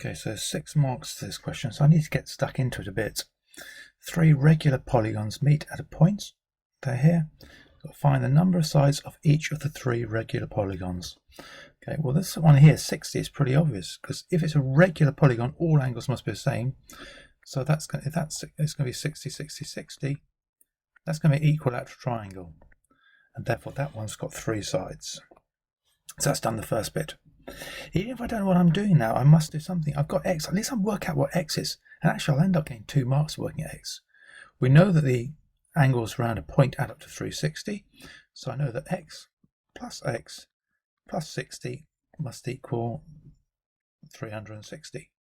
Okay, so 6 marks to this question, so I need to get stuck into it a bit. 3 regular polygons meet at a point. They're here. Got to find the number of sides of each of the 3 regular polygons. Okay, well this one here, 60, is pretty obvious, because if it's a regular polygon, all angles must be the same. So it's going to be 60, 60, 60. That's going to be an equilateral triangle, and therefore that one's got 3 sides. So that's done the first bit. Even if I don't know what I'm doing now, I must do something. I've got x. At least I'll work out what x is. And actually, I'll end up getting 2 marks working at x. We know that the angles around a point add up to 360. So I know that x plus 60 must equal 360.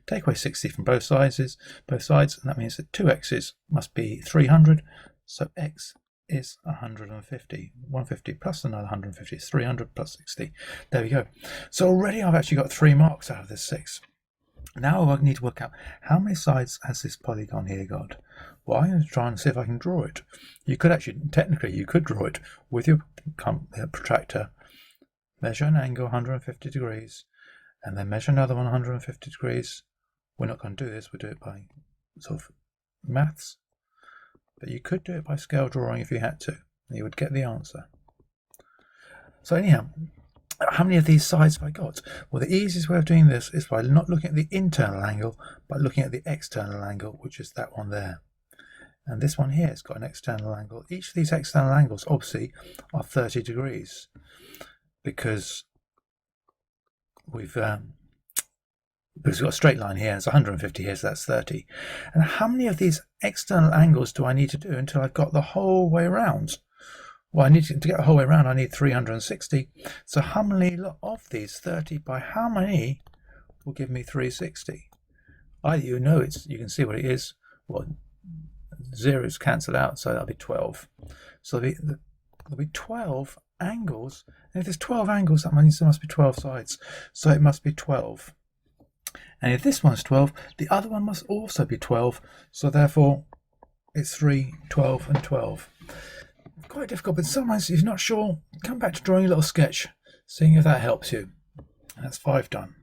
Take away 60 from both sides, and that means that 2 x's must be 300. So x is 150. 150 plus another 150 is 300 plus 60. There we go. So already I've actually got 3 marks out of this 6. Now I need to work out how many sides has this polygon here got. Well, I'm going to try and see if I can draw it. You could actually, technically, you could draw it with your protractor. Measure an angle 150 degrees, and then measure another one 150 degrees. We're not going to do this. We'll do it by sort of maths. But you could do it by scale drawing if you had to, and you would get the answer. So anyhow, how many of these sides have I got? Well, the easiest way of doing this is by not looking at the internal angle, but looking at the external angle, which is that one there. And this one here has got an external angle. Each of these external angles, obviously, are 30 degrees, because we've got a straight line here, it's 150 here, so that's 30. And how many of these external angles do I need to do until I've got the whole way around? Well, to get the whole way around, I need 360. So how many of these 30 by how many will give me 360? Either you can see what it is. Well, zeros cancel out, so that'll be 12. So there'll be 12 angles. And if there's 12 angles, that means there must be 12 sides. So it must be 12. And if this one's 12, the other one must also be 12. So therefore, it's 3, 12, and 12. Quite difficult, but sometimes if you're not sure, come back to drawing a little sketch, seeing if that helps you. And that's 5 done.